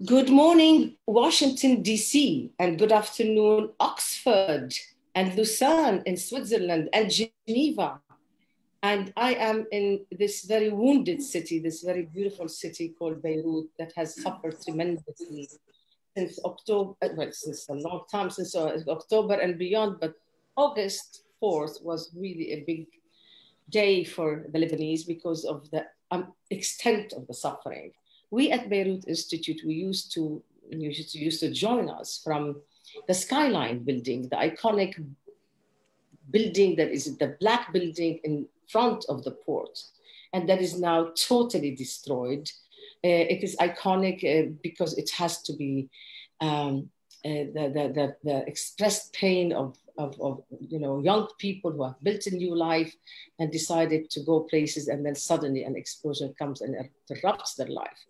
Good morning, Washington, D.C., and good afternoon, Oxford, and Lausanne in Switzerland, and Geneva. And I am in this very wounded city, this very beautiful city called Beirut that has suffered tremendously since October, well, since a long time, since October and beyond. But August 4th was really a big day for the Lebanese because of the extent of the suffering. We at Beirut Institute, we used to join us from the Skyline building, the iconic building that is the black building in front of the port, and that is now totally destroyed. It is iconic because it has to be the expressed pain of young people who have built a new life and decided to go places, and then suddenly an explosion comes and interrupts their life.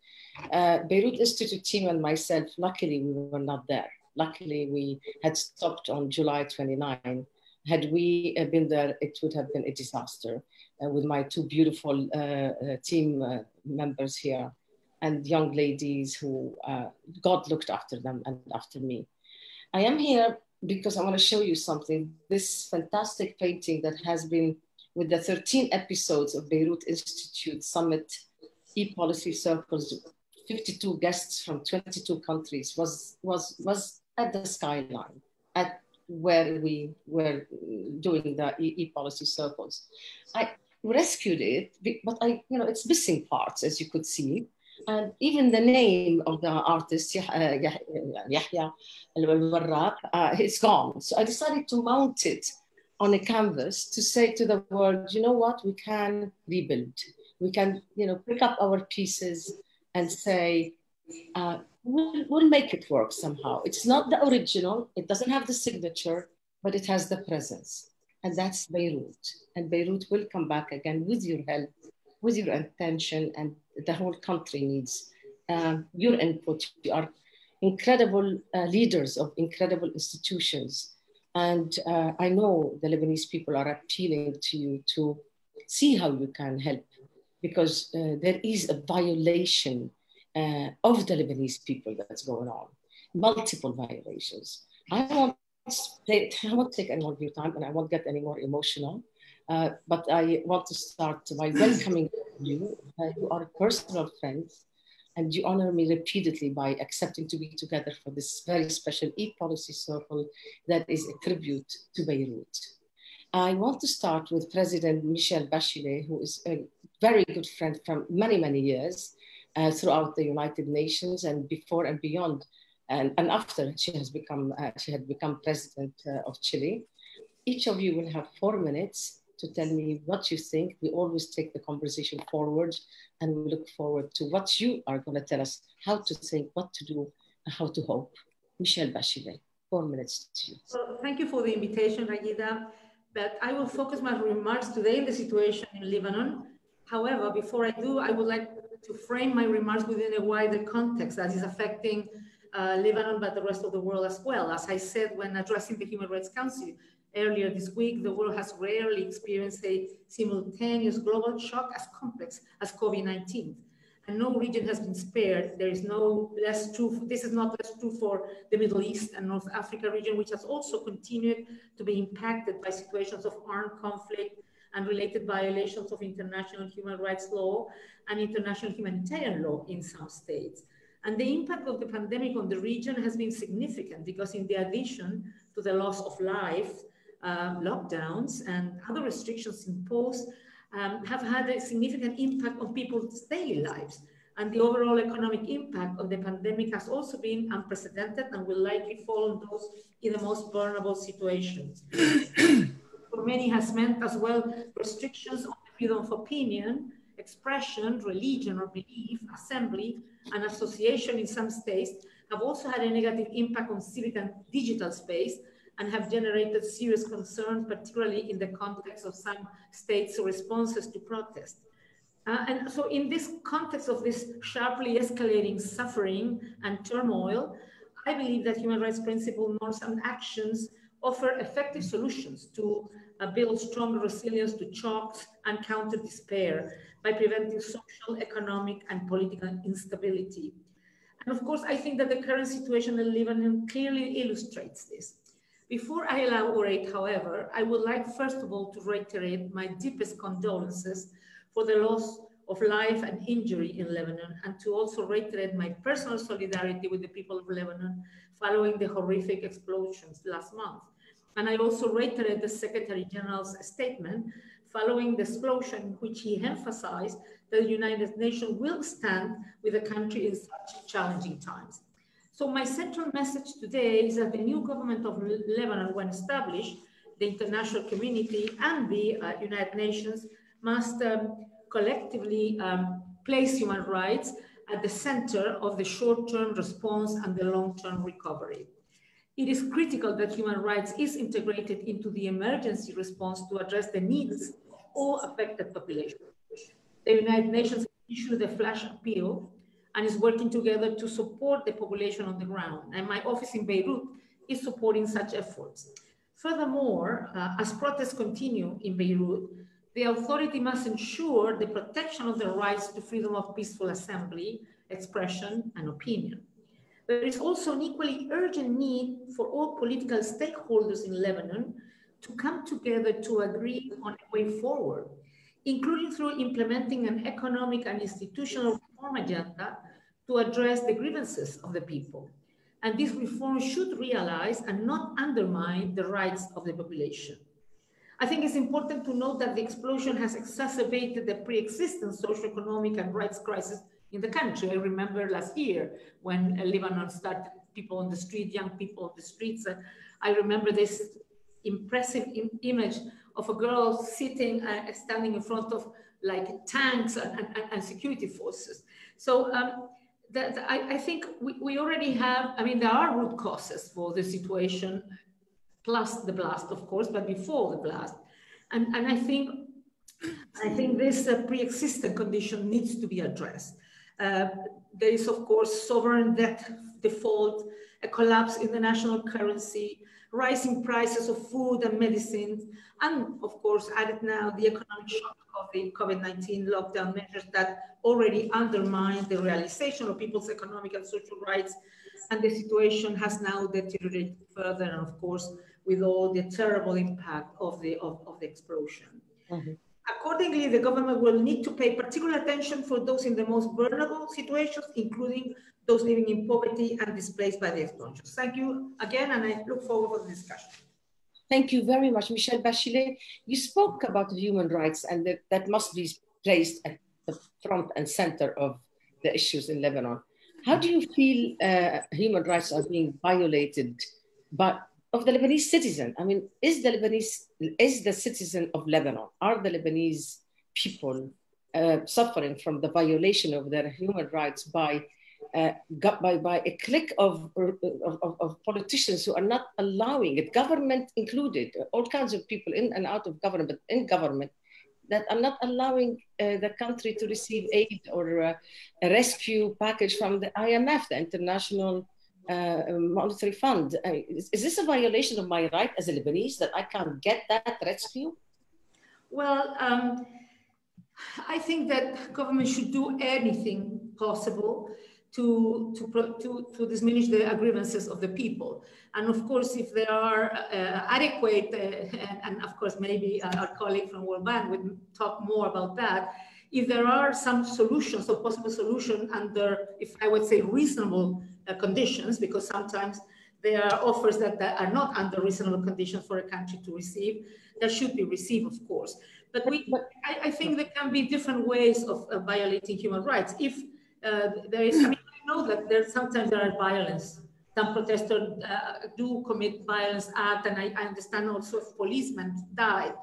Beirut Institute team and myself, luckily we were not there. Luckily we had stopped on July 29. Had we been there, it would have been a disaster with my two beautiful team members here and young ladies who God looked after them and after me. I am here because I want to show you something. This fantastic painting that has been with the 13 episodes of Beirut Institute Summit e-policy circles, 52 guests from 22 countries was at the Skyline, at where we were doing the e-policy circles. I rescued it, but it's missing parts, as you could see. And even the name of the artist, Yahya al-Warraq, is gone. So I decided to mount it on a canvas to say to the world, you know what, we can rebuild. We can, pick up our pieces and say, we'll make it work somehow. It's not the original, it doesn't have the signature, but it has the presence. And that's Beirut. And Beirut will come back again with your help, with your attention, and the whole country needs your input. You are incredible leaders of incredible institutions. And I know the Lebanese people are appealing to you to see how you can help, because there is a violation of the Lebanese people that's going on, multiple violations. I won't take any more of your time, and I won't get any more emotional. But I want to start by welcoming you. You are personal friends, and you honor me repeatedly by accepting to be together for this very special e-policy circle that is a tribute to Beirut. I want to start with President Michelle Bachelet, who is a very good friend from many, many years throughout the United Nations and before and beyond. And after she had become president of Chile. Each of you will have 4 minutes to tell me what you think. We always take the conversation forward, and we look forward to what you are going to tell us, how to think, what to do, and how to hope. Michelle Bachelet, 4 minutes to you. Well, thank you for the invitation, Raghida. But I will focus my remarks today in the situation in Lebanon. However, before I do, I would like to frame my remarks within a wider context that is affecting Lebanon, but the rest of the world as well. As I said when addressing the Human Rights Council earlier this week, the world has rarely experienced a simultaneous global shock as complex as COVID-19. And no region has been spared. This is not less true for the Middle East and North Africa region, which has also continued to be impacted by situations of armed conflict and related violations of international human rights law and international humanitarian law in some states. And the impact of the pandemic on the region has been significant because in the addition to the loss of life, lockdowns and other restrictions imposed have had a significant impact on people's daily lives. And the overall economic impact of the pandemic has also been unprecedented and will likely fall on those in the most vulnerable situations. For many has meant as well restrictions on the freedom of opinion, expression, religion or belief, assembly, and association in some states have also had a negative impact on civic and digital space and have generated serious concern, particularly in the context of some states' responses to protest. And so in this context of this sharply escalating suffering and turmoil, I believe that human rights principle norms and actions offer effective solutions to build stronger resilience to shocks and counter despair by preventing social, economic, and political instability. And of course, I think that the current situation in Lebanon clearly illustrates this. Before I elaborate, however, I would like first of all to reiterate my deepest condolences for the loss of life and injury in Lebanon, and to also reiterate my personal solidarity with the people of Lebanon following the horrific explosions last month. And I also reiterate the Secretary General's statement following the explosion, in which he emphasized that the United Nations will stand with the country in such challenging times. So my central message today is that the new government of Lebanon, when established, the international community and the United Nations must collectively place human rights at the center of the short-term response and the long-term recovery. It is critical that human rights is integrated into the emergency response to address the needs of all affected populations. The United Nations issued a flash appeal and is working together to support the population on the ground. And my office in Beirut is supporting such efforts. Furthermore, as protests continue in Beirut, the authority must ensure the protection of the rights to freedom of peaceful assembly, expression, and opinion. There is also an equally urgent need for all political stakeholders in Lebanon to come together to agree on a way forward, including through implementing an economic and institutional reform agenda to address the grievances of the people. And this reform should realize and not undermine the rights of the population. I think it's important to note that the explosion has exacerbated the pre-existing socioeconomic and rights crisis in the country. I remember last year when Lebanon started, people on the street, young people on the streets. I remember this impressive image of a girl sitting, standing in front of like tanks and security forces. So I think we already have, I mean, there are root causes for the situation, plus the blast, of course, but before the blast. And I think this pre-existing condition needs to be addressed. There is, of course, sovereign debt default, a collapse in the national currency, rising prices of food and medicines, and of course, added now the economic shock of the COVID-19 lockdown measures that already undermine the realization of people's economic and social rights. And the situation has now deteriorated further, and of course, with all the terrible impact of the explosion. Mm-hmm. Accordingly, the government will need to pay particular attention for those in the most vulnerable situations, including those living in poverty and displaced by the explosions. Thank you again, and I look forward to the discussion. Thank you very much, Michelle Bachelet. You spoke about human rights, and that must be placed at the front and center of the issues in Lebanon. How do you feel human rights are being violated of the Lebanese citizen? I mean, is the citizen of Lebanon, are the Lebanese people suffering from the violation of their human rights by a clique of politicians who are not allowing it, government included, all kinds of people in and out of government, but in government, that are not allowing the country to receive aid or a rescue package from the IMF, the International Monetary Fund? Is this a violation of my right as a Lebanese that I can't get that rescue? Well, I think that government should do anything possible to diminish the grievances of the people. And of course, if there are adequate, and of course, maybe our colleague from World Bank would talk more about that, if there are some solutions or possible solution under, if I would say, reasonable conditions, because sometimes there are offers that are not under reasonable conditions for a country to receive, that should be received, of course. But I think there can be different ways of violating human rights. If there is, I mean, I know that sometimes there are violence. Some protesters do commit violence acts, and I understand also if policemen died.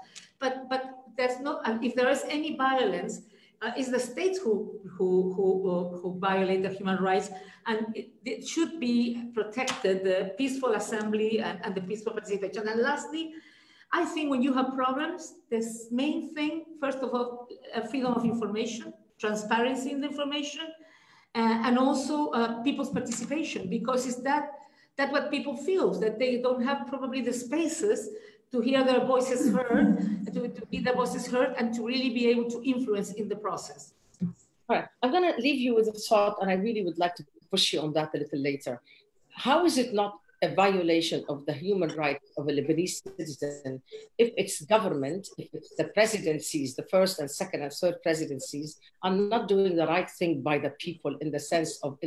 But there's no, if there is any violence, it's the states who violate the human rights, and it should be protected, the peaceful assembly and the peaceful participation. And lastly, I think when you have problems, the main thing, first of all, freedom of information, transparency in the information, and also people's participation, because it's that what people feel, that they don't have probably the spaces to hear their voices heard, to be their voices heard, and to really be able to influence in the process. All right, I'm going to leave you with a thought, and I really would like to push you on that a little later. How is it not a violation of the human rights of a Lebanese citizen if its government, if it's the presidencies, the first and second and third presidencies, are not doing the right thing by the people in the sense of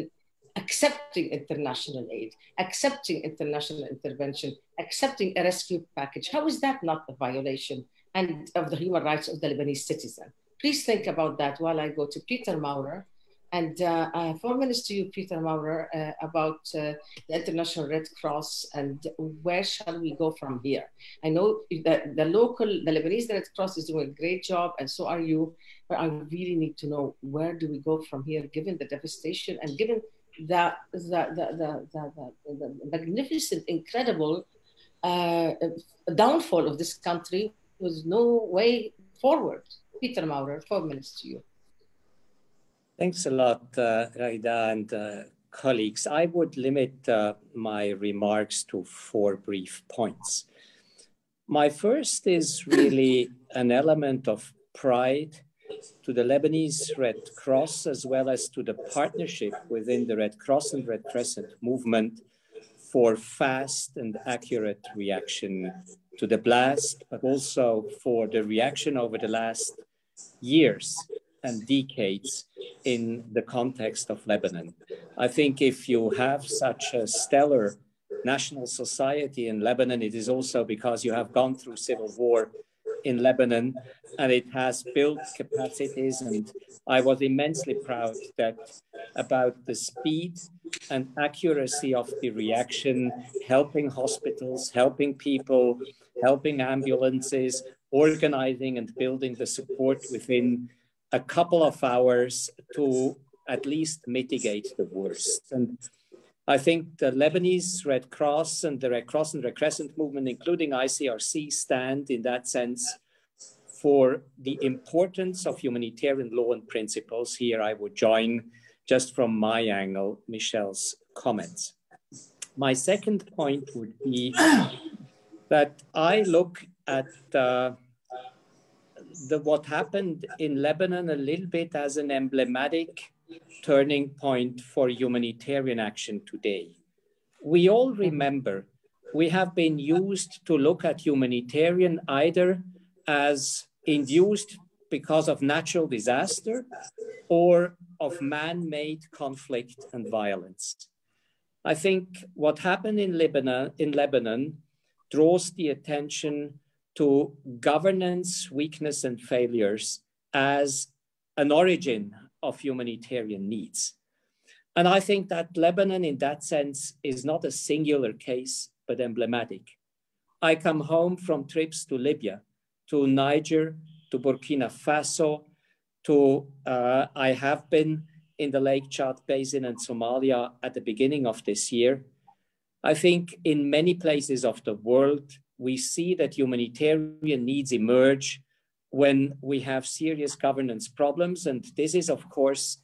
accepting international aid, accepting international intervention, accepting a rescue package? How is that not a violation and of the human rights of the Lebanese citizen? Please think about that while I go to Peter Maurer. And 4 minutes to you, Peter Maurer, about the International Red Cross and where shall we go from here? I know that the Lebanese Red Cross is doing a great job, and so are you, but I really need to know, where do we go from here, given the devastation and given the magnificent, incredible downfall of this country with no way forward? Peter Maurer, 4 minutes to you. Thanks a lot, Raghida and colleagues. I would limit my remarks to 4 brief points. My first is really an element of pride to the Lebanese Red Cross, as well as to the partnership within the Red Cross and Red Crescent movement for fast and accurate reaction to the blast, but also for the reaction over the last years and decades in the context of Lebanon. I think if you have such a stellar national society in Lebanon, it is also because you have gone through civil war in Lebanon, and it has built capacities. And I was immensely proud about the speed and accuracy of the reaction, helping hospitals, helping people, helping ambulances, organizing and building the support within a couple of hours to at least mitigate the worst. And I think the Lebanese Red Cross and the Red Cross and Red Crescent movement, including ICRC, stand in that sense for the importance of humanitarian law and principles. Here I would join, just from my angle, Michelle's comments. My second point would be that I look at what happened in Lebanon a little bit as an emblematic turning point for humanitarian action today. We all remember we have been used to look at humanitarian either as induced because of natural disaster or of man-made conflict and violence. I think what happened in Lebanon draws the attention to governance, weakness, and failures as an origin of humanitarian needs. And I think that Lebanon, in that sense, is not a singular case, but emblematic. I come home from trips to Libya, to Niger, to Burkina Faso, I have been in the Lake Chad Basin and Somalia at the beginning of this year. I think in many places of the world, we see that humanitarian needs emerge when we have serious governance problems. And this is, of course,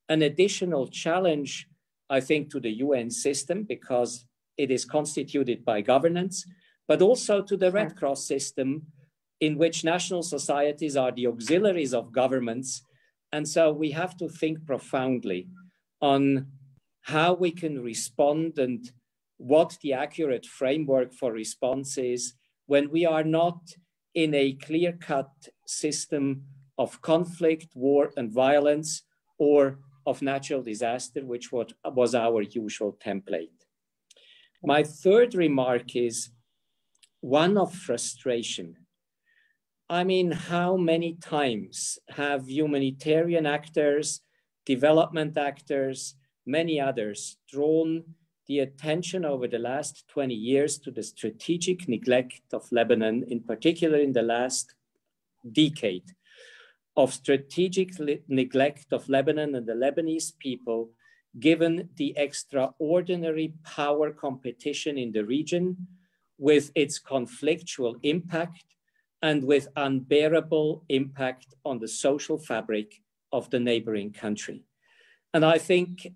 an additional challenge, I think, to the UN system, because it is constituted by governance, but also to the Red Cross system, in which national societies are the auxiliaries of governments. And so we have to think profoundly on how we can respond and what the accurate framework for response is when we are not in a clear-cut system of conflict, war, and violence, or of natural disaster, which was our usual template. My third remark is one of frustration. I mean, how many times have humanitarian actors, development actors, many others drawn the attention over the last 20 years to the strategic neglect of Lebanon, in particular in the last decade, of strategic neglect of Lebanon and the Lebanese people, given the extraordinary power competition in the region, with its conflictual impact and with unbearable impact on the social fabric of the neighboring country. And I think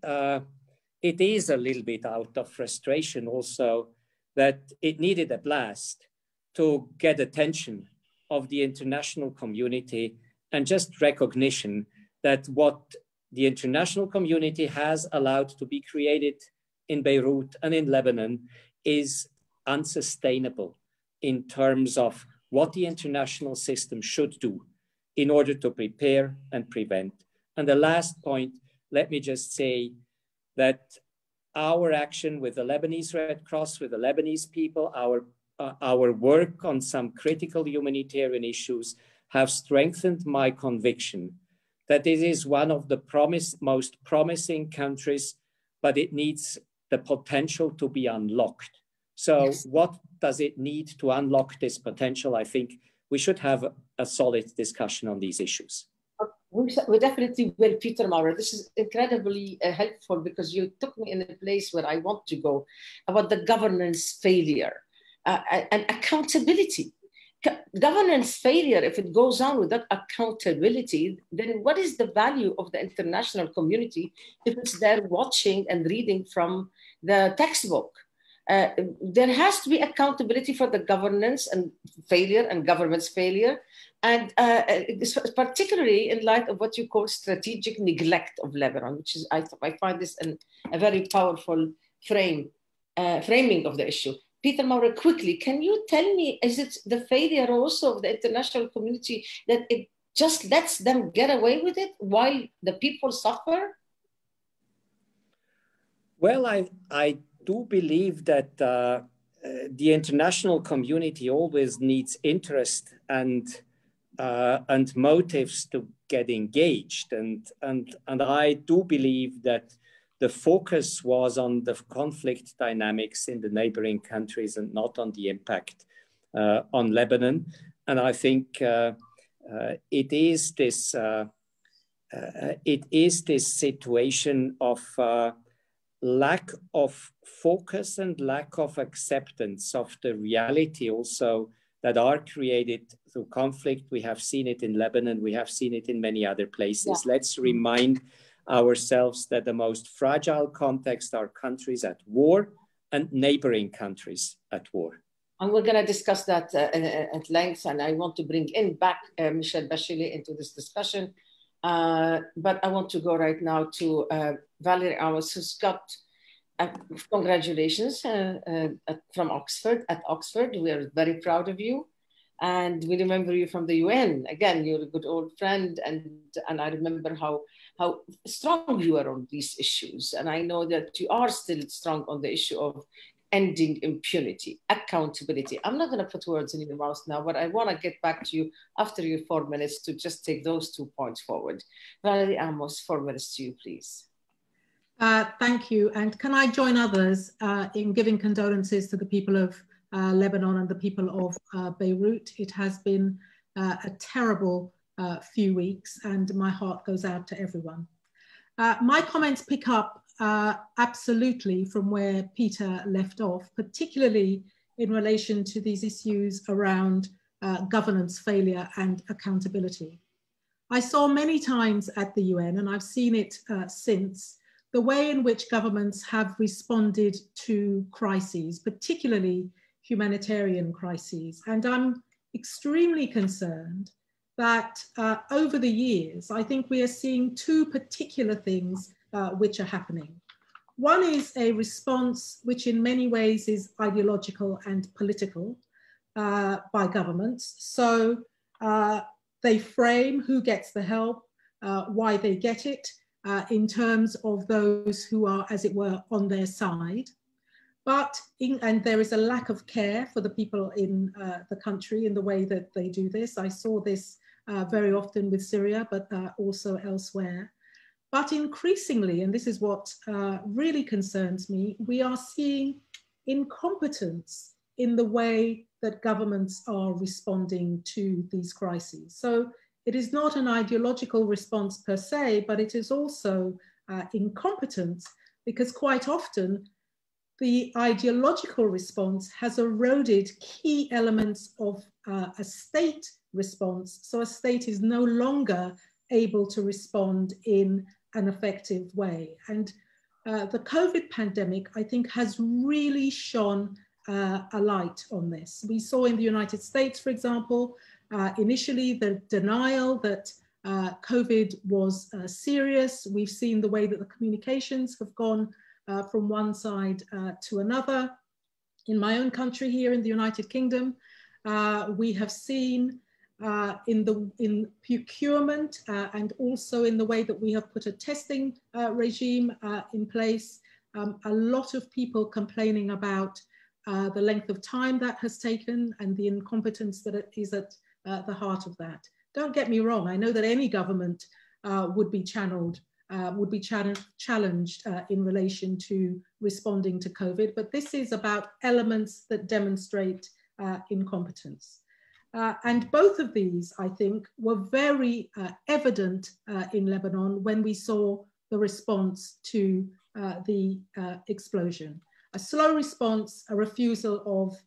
it is a little bit out of frustration also that it needed a blast to get attention of the international community and just recognition that what the international community has allowed to be created in Beirut and in Lebanon is unsustainable in terms of what the international system should do in order to prepare and prevent. And the last point, let me just say that our action with the Lebanese Red Cross, with the Lebanese people, our work on some critical humanitarian issues have strengthened my conviction that it is one of the most promising countries, but it needs the potential to be unlocked. So yes. What does it need to unlock this potential? I think we should have a solid discussion on these issues. We definitely will, Peter Maurer. This is incredibly helpful because you took me in a place where I want to go about the governance failure and accountability. Governance failure, if it goes on without accountability, then what is the value of the international community if it's there watching and reading from the textbook? There has to be accountability for the governance and failure and government's failure, and particularly in light of what you call strategic neglect of Lebanon, which is, I find this a very powerful framing of the issue. Peter Maurer, quickly, can you tell me, is it the failure also of the international community that it just lets them get away with it while the people suffer? Well, I do believe that the international community always needs interest and motives to get engaged. And I do believe that the focus was on the conflict dynamics in the neighboring countries and not on the impact on Lebanon. And I think it is this situation of lack of focus and lack of acceptance of the reality also that are created through conflict. We have seen it in Lebanon. We have seen it in many other places. Yeah. Let's remind ourselves that the most fragile context are countries at war and neighboring countries at war. And we're going to discuss that at length. And I want to bring in back Michelle Bachelet into this discussion. But I want to go right now to Valerie Amos, who's got congratulations from Oxford. At Oxford, we are very proud of you. And we remember you from the UN. Again, you're a good old friend. And I remember how strong you are on these issues. And I know that you are still strong on the issue of ending impunity, accountability. I'm not going to put words in your mouth now, but I want to get back to you after your 4 minutes to just take those 2 points forward. Valerie Amos, 4 minutes to you, please. Thank you. And can I join others in giving condolences to the people of Lebanon and the people of Beirut? It has been a terrible few weeks, and my heart goes out to everyone. My comments pick up absolutely from where Peter left off, particularly in relation to these issues around governance failure and accountability. I saw many times at the UN, and I've seen it since, the way in which governments have responded to crises, particularly humanitarian crises. And I'm extremely concerned that over the years, I think we are seeing two particular things which are happening. One is a response which in many ways is ideological and political by governments. So they frame who gets the help, why they get it, in terms of those who are, as it were, on their side. And there is a lack of care for the people in the country in the way that they do this. I saw this very often with Syria, but also elsewhere. But increasingly, and this is what really concerns me, we are seeing incompetence in the way that governments are responding to these crises. So it is not an ideological response per se, but it is also incompetence, because quite often the ideological response has eroded key elements of a state response. So a state is no longer able to respond in an effective way. And the COVID pandemic, I think, has really shone a light on this. We saw in the United States, for example, initially the denial that COVID was serious. We've seen the way that the communications have gone from one side to another. In my own country here in the United Kingdom, we have seen in procurement and also in the way that we have put a testing regime in place, a lot of people complaining about the length of time that has taken and the incompetence that is at the heart of that. Don't get me wrong, I know that any government would be challenged in relation to responding to COVID, but this is about elements that demonstrate incompetence. And both of these, I think, were very evident in Lebanon when we saw the response to the explosion. A slow response, a refusal of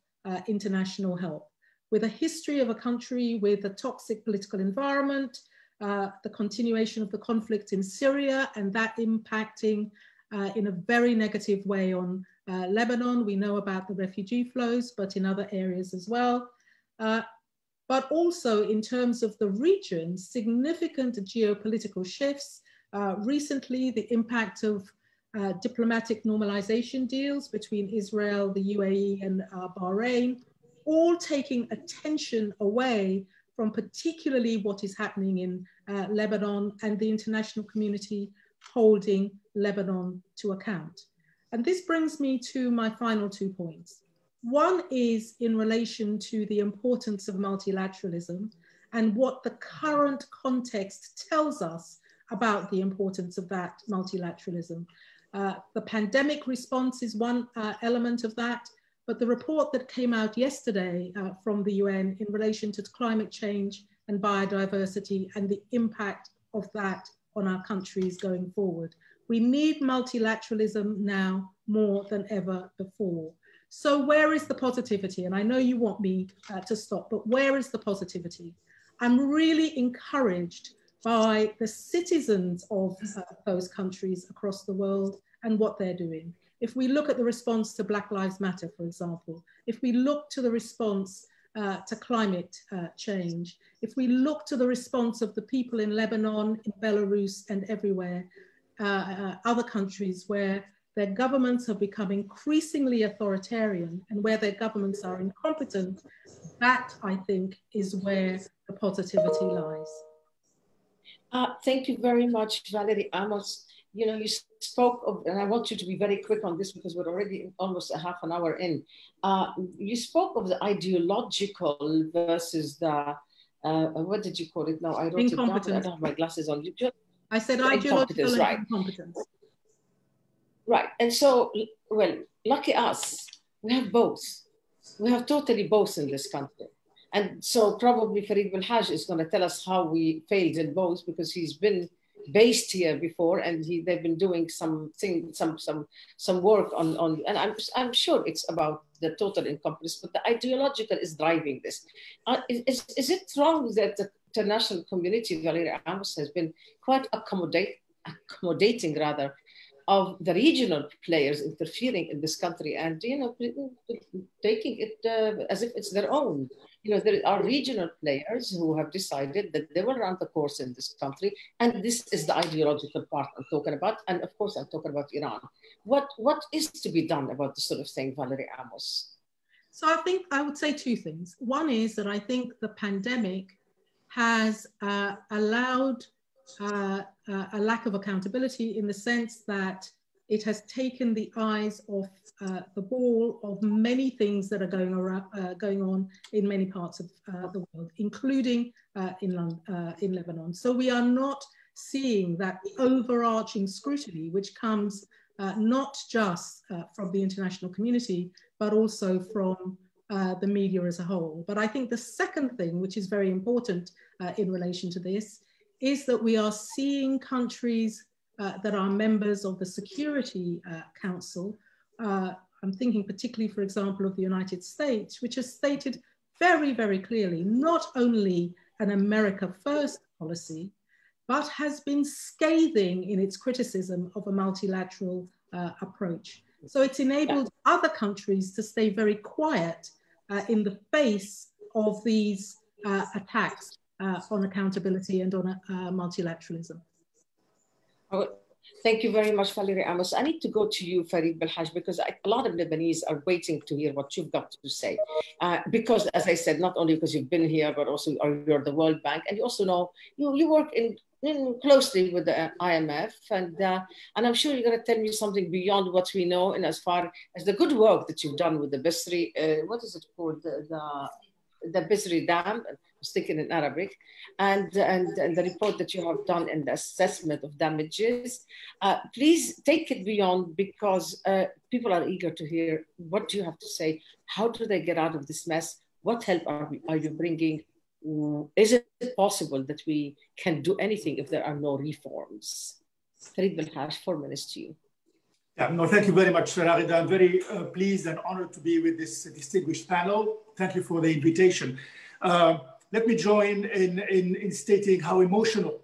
international help. With a history of a country with a toxic political environment, the continuation of the conflict in Syria and that impacting in a very negative way on Lebanon. We know about the refugee flows, but in other areas as well. But also in terms of the region, significant geopolitical shifts. Recently, the impact of diplomatic normalization deals between Israel, the UAE and Bahrain, all taking attention away from particularly what is happening in Lebanon and the international community holding Lebanon to account. And this brings me to my final 2 points. One is in relation to the importance of multilateralism and what the current context tells us about the importance of that multilateralism. The pandemic response is one element of that, but the report that came out yesterday from the UN in relation to climate change and biodiversity and the impact of that on our countries going forward. We need multilateralism now more than ever before. So where is the positivity? And I know you want me to stop, but where is the positivity? I'm really encouraged by the citizens of those countries across the world and what they're doing. If we look at the response to Black Lives Matter, for example, if we look to the response to climate change, if we look to the response of the people in Lebanon, in Belarus and everywhere, other countries where their governments have become increasingly authoritarian and where their governments are incompetent, that I think is where the positivity lies. Thank you very much, Valerie. Amos, you know, you spoke of, and I want you to be very quick on this because we're already almost a half an hour in. You spoke of the ideological versus the, what did you call it now? I wrote it down, I don't have my glasses on. I said ideological and incompetence. Right, and so, well, lucky us, we have both. We have totally both in this country. And so probably Ferid Belhaj is going to tell us how we failed in both because he's been based here before and they've been doing some work on and I'm sure it's about the total incompetence, but the ideological is driving this. Is it wrong that the international community, Valerie Amos, has been quite accommodating rather of the regional players interfering in this country and, you know, taking it as if it's their own? You know, there are regional players who have decided that they will run the course in this country. And this is the ideological part I'm talking about. And of course, I'm talking about Iran. What is to be done about this sort of thing, Valerie Amos? So I think I would say two things. One is that I think the pandemic has allowed a lack of accountability in the sense that it has taken the eyes off the ball of many things that are going on in many parts of the world, including in Lebanon. So we are not seeing that overarching scrutiny, which comes not just from the international community, but also from the media as a whole. But I think the second thing, which is very important in relation to this, is that we are seeing countries that are members of the Security Council. I'm thinking particularly, for example, of the United States, which has stated very, very clearly, not only an America First policy, but has been scathing in its criticism of a multilateral approach. So it's enabled other countries to stay very quiet in the face of these attacks on accountability and on multilateralism. Oh, thank you very much, Valerie, Amos. I need to go to you, Ferid Belhaj, because a lot of Lebanese are waiting to hear what you've got to say. Because, as I said, not only because you've been here, but also you're the World Bank, and you also know you work closely with the IMF, and I'm sure you're going to tell me something beyond what we know, and as far as the good work that you've done with the Bisri, what is it called, the Bisri Dam. I was thinking in Arabic, and the report that you have done in the assessment of damages. Please take it beyond, because people are eager to hear what do you have to say. How do they get out of this mess? What help are you bringing? Is it possible that we can do anything if there are no reforms? Ferid Belhaj, 4 minutes to you. Yeah, no, thank you very much, Raghida. I'm very pleased and honored to be with this distinguished panel. Thank you for the invitation. Let me join in stating how emotional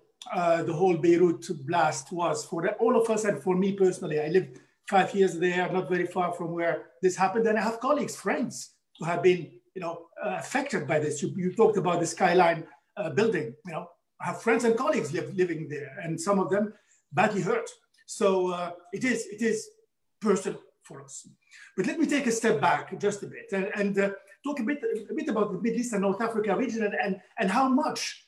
the whole Beirut blast was for all of us and for me personally. I lived 5 years there, not very far from where this happened, and I have colleagues, friends who have been, affected by this. You talked about the Skyline building. I have friends and colleagues living there, and some of them badly hurt. So it is personal for us. But let me take a step back just a bit and talk a bit about the Middle East and North Africa region and how much,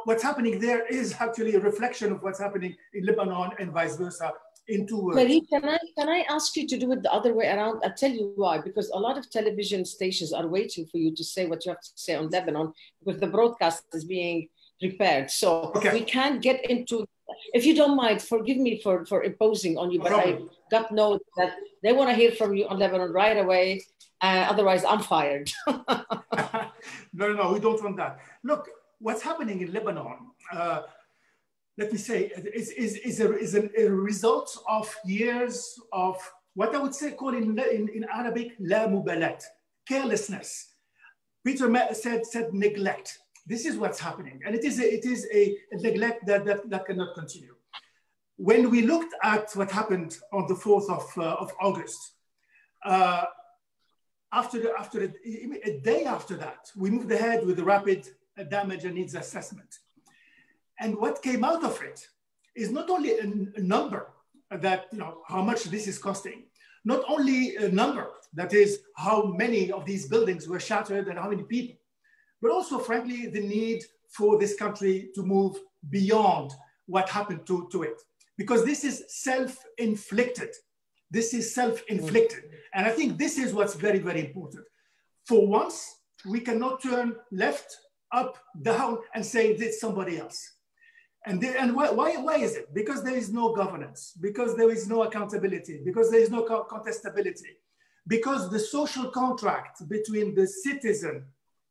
what's happening there is actually a reflection of what's happening in Lebanon and vice versa. Ferid, can I ask you to do it the other way around? I'll tell you why. Because a lot of television stations are waiting for you to say what you have to say on Lebanon, because the broadcast is being prepared. So we can't get into. If you don't mind, forgive me for imposing on you, but I got note that they want to hear from you on Lebanon right away. Otherwise, I'm fired. No, we don't want that. Look, what's happening in Lebanon, let me say, is a result of years of what I would say call in Arabic, la mubalat, carelessness. Peter said neglect. This is what's happening, and it is a neglect that cannot continue. When we looked at what happened on the 4th of August, a day after that, we moved ahead with the rapid damage and needs assessment. And what came out of it is not only a number that, how much this is costing, not only a number, that is how many of these buildings were shattered and how many people, but also, frankly, the need for this country to move beyond what happened to it. Because this is self-inflicted. This is self-inflicted. And I think this is what's very, very important. For once, we cannot turn left, up, down, and say it's somebody else. And why is it? Because there is no governance, because there is no accountability, because there is no contestability, because the social contract between the citizen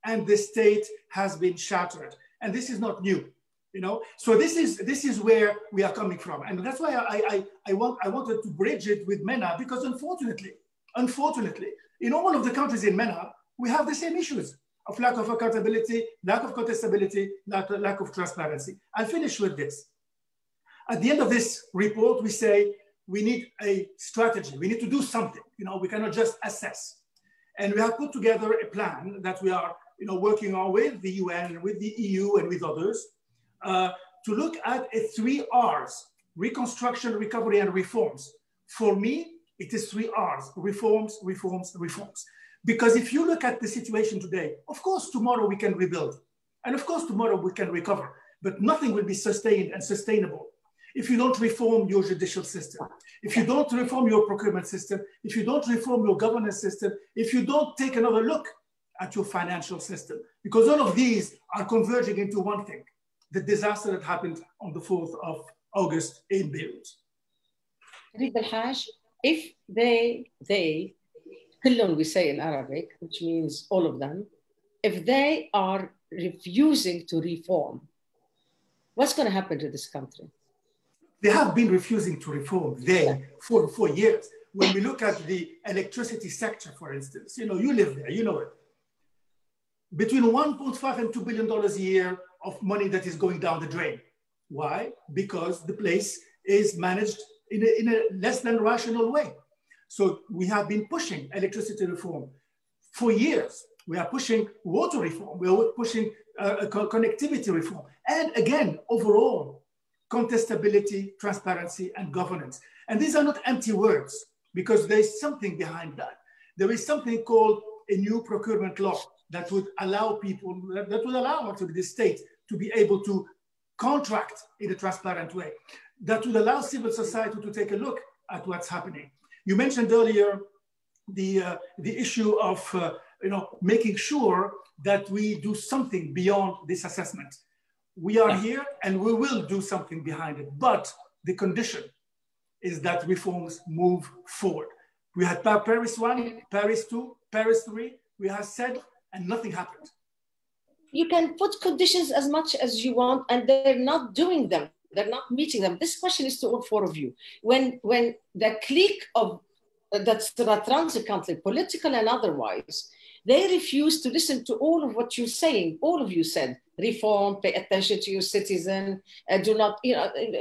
and the state has been shattered. And this is not new, So this is where we are coming from. And that's why I wanted to bridge it with MENA, because unfortunately, in all of the countries in MENA, we have the same issues of lack of accountability, lack of contestability, lack of transparency. I'll finish with this. At the end of this report, we say we need a strategy. We need to do something. We cannot just assess. And we have put together a plan that we are working on with the UN, with the EU, and with others, to look at 3 R's: reconstruction, recovery, and reforms. For me, it is 3 R's: reforms, reforms, reforms. Because if you look at the situation today, of course, tomorrow we can rebuild. And of course, tomorrow we can recover. But nothing will be sustained and sustainable if you don't reform your judicial system, if you don't reform your procurement system, if you don't reform your governance system, if you don't take another look at your financial system. Because all of these are converging into one thing: the disaster that happened on the 4th of August in Beirut. Belhaj, if they, كلهم we say in Arabic, which means all of them, if they are refusing to reform, what's going to happen to this country? They have been refusing to reform for years. When we look at the electricity sector, for instance, you live there, you know it. Between $1.5 and $2 billion a year of money that is going down the drain. Why? Because the place is managed in a less than rational way. So we have been pushing electricity reform for years. We are pushing water reform. We are pushing connectivity reform, and again, overall, contestability, transparency, and governance. And these are not empty words, because there's something behind that. There is something called a new procurement law that would allow people, that would allow actually the state to be able to contract in a transparent way, that would allow civil society to take a look at what's happening. You mentioned earlier the issue of making sure that we do something beyond this assessment. We are here and we will do something behind it, but the condition is that reforms move forward. We had Paris 1, Paris 2, Paris 3, we have said, and nothing happened. You can put conditions as much as you want, and they're not doing them. They're not meeting them. This question is to all four of you. When the clique of that runs the country, political and otherwise, they refuse to listen to all of what you're saying. All of you said, reform, pay attention to your citizen, do not,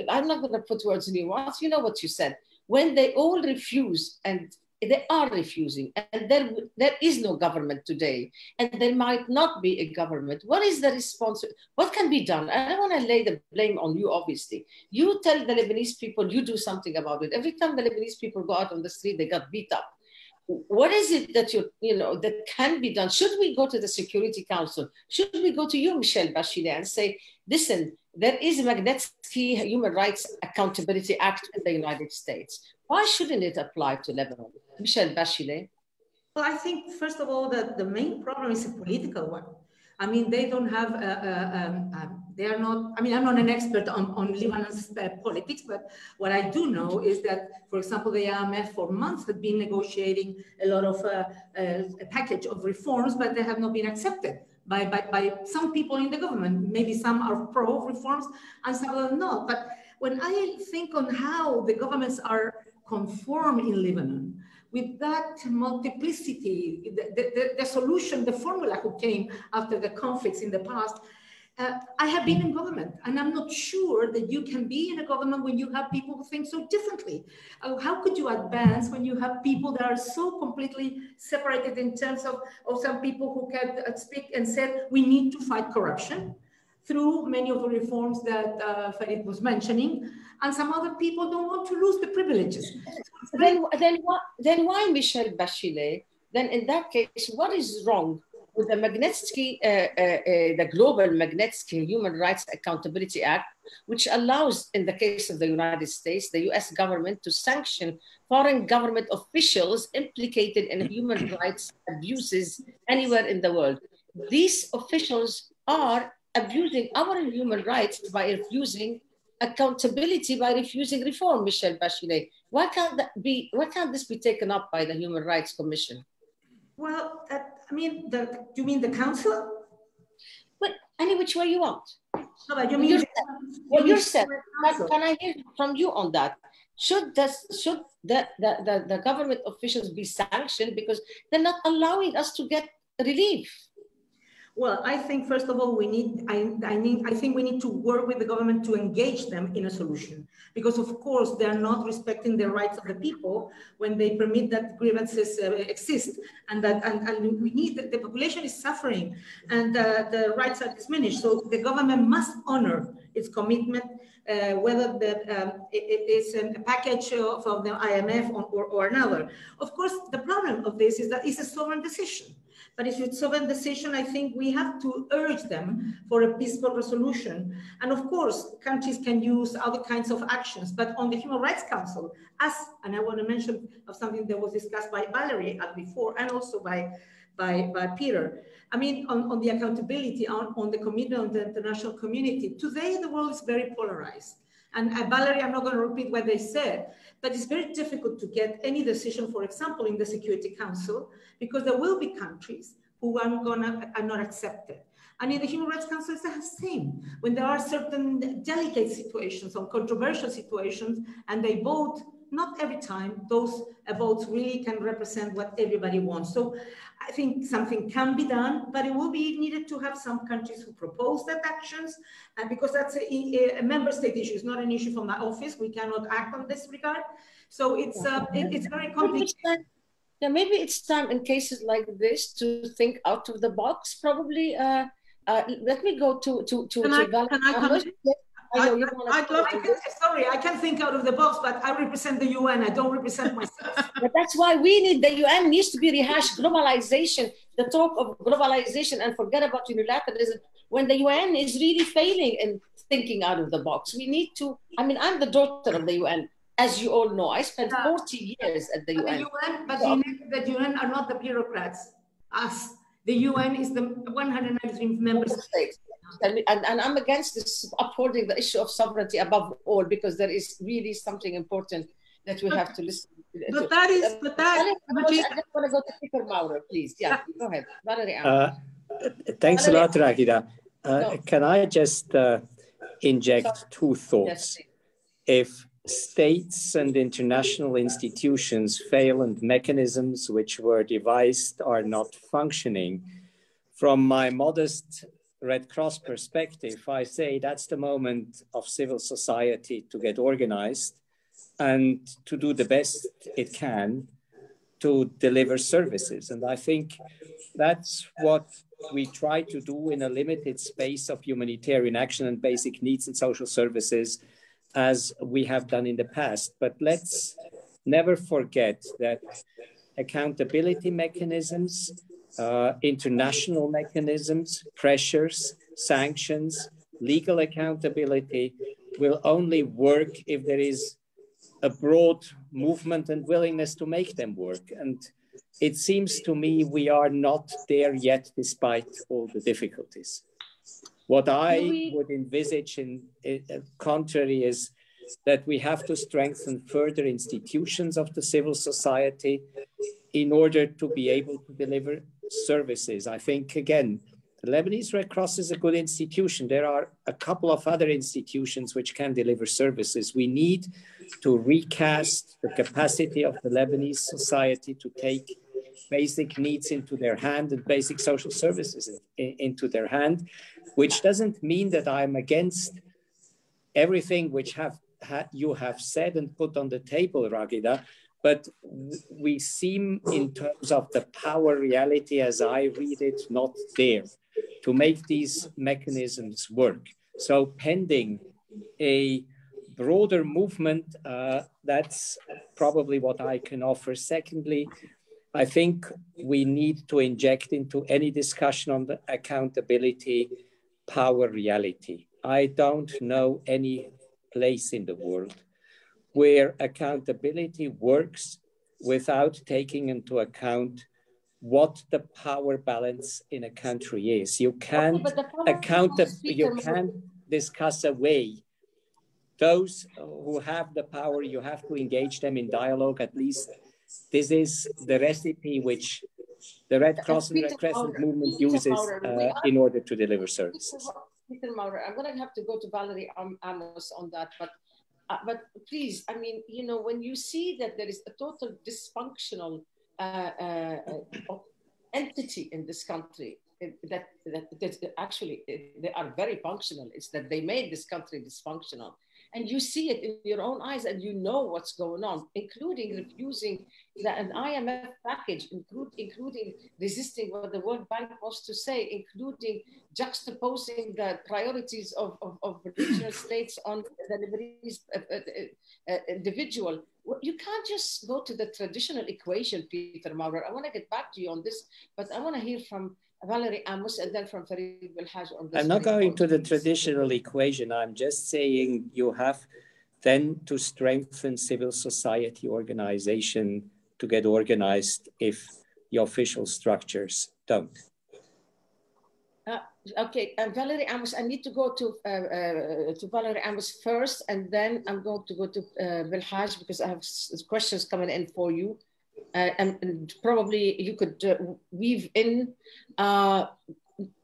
I'm not going to put words in your mouth. You know what you said. When they all refuse, and they are refusing, and there is no government today, and there might not be a government, what is the response? What can be done? I don't want to lay the blame on you, obviously. You tell the Lebanese people, you do something about it. Every time the Lebanese people go out on the street, they got beat up. What is it that that can be done? Should we go to the Security Council? Should we go to you, Michelle Bachelet, and say, listen, there is a Magnitsky Human Rights Accountability Act in the United States. Why shouldn't it apply to Lebanon? Michelle Bachelet. Well, I think, first of all, that the main problem is a political one. I mean, they don't have, they are not, I mean, I'm not an expert on Lebanon's politics, but what I do know is that, for example, the IMF for months had been negotiating a lot of a package of reforms, but they have not been accepted by some people in the government. Maybe some are pro-reforms and some are not. But when I think on how the governments are conformed in Lebanon, with that multiplicity, the solution, the formula who came after the conflicts in the past, I have been in government, and I'm not sure that you can be in a government when you have people who think so differently. How could you advance when you have people that are so completely separated in terms of some people who can speak and said, we need to fight corruption through many of the reforms that Ferid was mentioning, and some other people don't want to lose the privileges. Then why, Michelle Bachelet? Then in that case, what is wrong with the Magnitsky, the global Magnitsky Human Rights Accountability Act, which allows, in the case of the United States, the US government to sanction foreign government officials implicated in human rights abuses anywhere in the world? These officials are abusing our human rights by refusing accountability, by refusing reform, Michelle Bachelet. Why can't this be taken up by the Human Rights Commission? Well, I mean, you mean the council? But any which way you want. No, but you mean you said. Can I hear from you on that? Should the government officials be sanctioned because they're not allowing us to get relief? Well, I think first of all, I think we need to work with the government to engage them in a solution, because of course they are not respecting the rights of the people when they permit that grievances exist, and we need the population is suffering, and the rights are diminished. So the government must honor its commitment, whether it is a package from the IMF or another. Of course, the problem of this is that it's a sovereign decision. But if it's a sovereign decision, I think we have to urge them for a peaceful resolution. And of course, countries can use other kinds of actions. But on the Human Rights Council, and I want to mention of something that was discussed by Valerie before, and also by Peter. I mean, on the accountability, on the commitment of the international community. Today, the world is very polarized. And Valerie, I'm not going to repeat what they said, but it's very difficult to get any decision, for example, in the Security Council, because there will be countries who are not accepted. And in the Human Rights Council, it's the same. When there are certain delicate situations or controversial situations, and they vote, not every time those votes really can represent what everybody wants. So I think something can be done, but it will be needed to have some countries who propose that actions, because that's a member state issue. It's not an issue from my office. We cannot act on this regard. So it's very complicated. Yeah, maybe it's time in cases like this to think out of the box, probably, let me go to Can I come in? Sorry, I can't think out of the box, but I represent the UN. I don't represent myself. But that's why we need, the UN needs to be rehashed. Globalization, the talk of globalization, and forget about unilateralism when the UN is really failing in thinking out of the box. We need to, I mean, I'm the daughter of the UN, as you all know. I spent 40 years at the UN. But the UN are not the bureaucrats. Us. The UN is the 193 member states. And I'm against this upholding the issue of sovereignty above all, because there is really something important that we have to listen to. But that is, I just want to go to Peter Maurer, please. Yeah, go ahead. Valerie. Thanks a lot, Raghida. Can I just inject two thoughts? Yes, if states and international institutions fail and mechanisms which were devised are not functioning, from my modest Red Cross perspective, I say that's the moment of civil society to get organized and to do the best it can to deliver services. And I think that's what we try to do in a limited space of humanitarian action and basic needs and social services, as we have done in the past. But let's never forget that accountability mechanisms, international mechanisms, pressures, sanctions, legal accountability will only work if there is a broad movement and willingness to make them work. And it seems to me we are not there yet, despite all the difficulties. What I would envisage in contrary is that we have to strengthen further institutions of the civil society in order to be able to deliver services. I think, again, the Lebanese Red Cross is a good institution. There are a couple of other institutions which can deliver services. We need to recast the capacity of the Lebanese society to take basic needs into their hand and basic social services into their hand, which doesn't mean that I'm against everything which you have said and put on the table, Raghida, but we seem, in terms of the power reality as I read it, not there to make these mechanisms work. So pending a broader movement, that's probably what I can offer. Secondly, I think we need to inject into any discussion on the accountability power reality. I don't know any place in the world where accountability works without taking into account what the power balance in a country is. You can't discuss away those who have the power. You have to engage them in dialogue. At least this is the recipe which the Red Cross and Red Crescent movement uses in order to deliver services. Peter Maurer, I'm going to have to go to Valerie Amos on that, but please, I mean, you know, when you see that there is a total dysfunctional entity in this country, that actually they are very functional. It's that they made this country dysfunctional. And you see it in your own eyes, and you know what's going on, including refusing an IMF package, including resisting what the World Bank wants to say, including juxtaposing the priorities of regional states on the Lebanese individual. You can't just go to the traditional equation, Peter Maurer. I want to get back to you on this, but I want to hear from Valerie Amos and then from Ferid Belhaj on this. I'm not going to the traditional equation. I'm just saying you have then to strengthen civil society organization to get organized if the official structures don't. Okay, Valerie Amos, I need to go to Valerie Amos first, and then I'm going to go to Belhaj because I have questions coming in for you. And probably you could weave in Valerie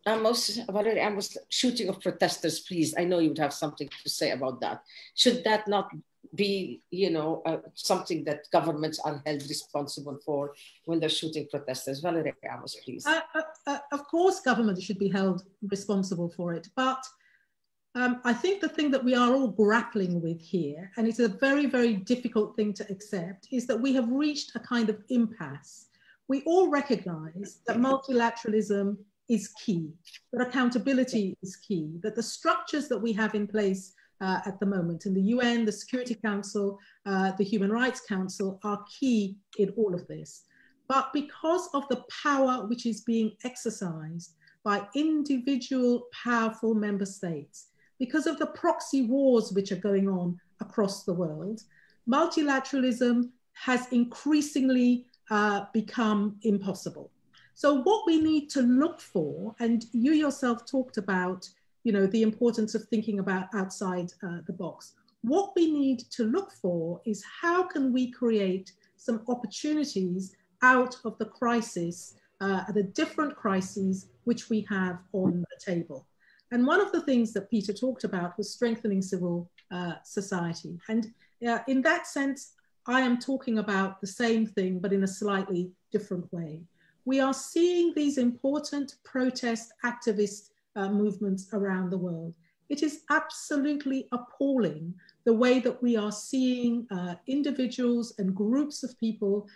Amos, shooting of protesters, please. I know you would have something to say about that. Should that not be, you know, something that governments are held responsible for when they're shooting protesters? Valerie Amos, please. Of course, governments should be held responsible for it, but I think the thing that we are all grappling with here, and it's a very, very difficult thing to accept, is that we have reached a kind of impasse. We all recognize that multilateralism is key, that accountability is key, that the structures that we have in place at the moment in the UN, the Security Council, the Human Rights Council are key in all of this. But because of the power which is being exercised by individual powerful member states, because of the proxy wars which are going on across the world, multilateralism has increasingly become impossible. So what we need to look for, and you yourself talked about, the importance of thinking about outside the box. What we need to look for is how can we create some opportunities out of the crisis, the different crises which we have on the table. And one of the things that Peter talked about was strengthening civil society. And in that sense, I am talking about the same thing, but in a slightly different way. We are seeing these important protest activist movements around the world. It is absolutely appalling the way that we are seeing individuals and groups of people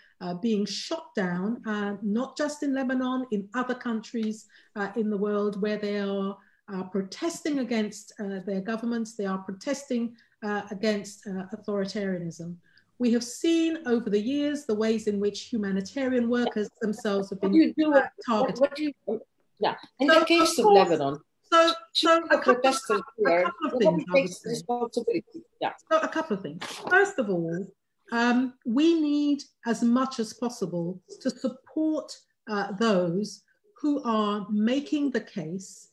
being shot down, not just in Lebanon, in other countries in the world where they are protesting against their governments, they are protesting against authoritarianism. We have seen over the years the ways in which humanitarian workers themselves have been targeted. In the case of Lebanon, so a couple of things. So a couple of things. First of all, we need as much as possible to support those who are making the case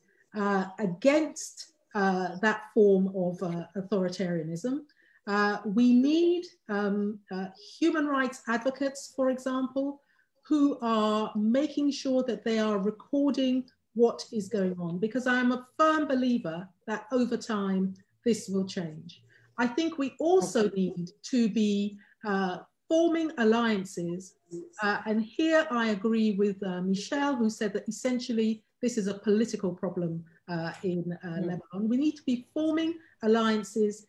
against that form of authoritarianism. We need human rights advocates, for example, who are making sure that they are recording what is going on, because I am a firm believer that over time this will change. I think we also need to be forming alliances, and here I agree with Michelle, who said that essentially this is a political problem in Lebanon. We need to be forming alliances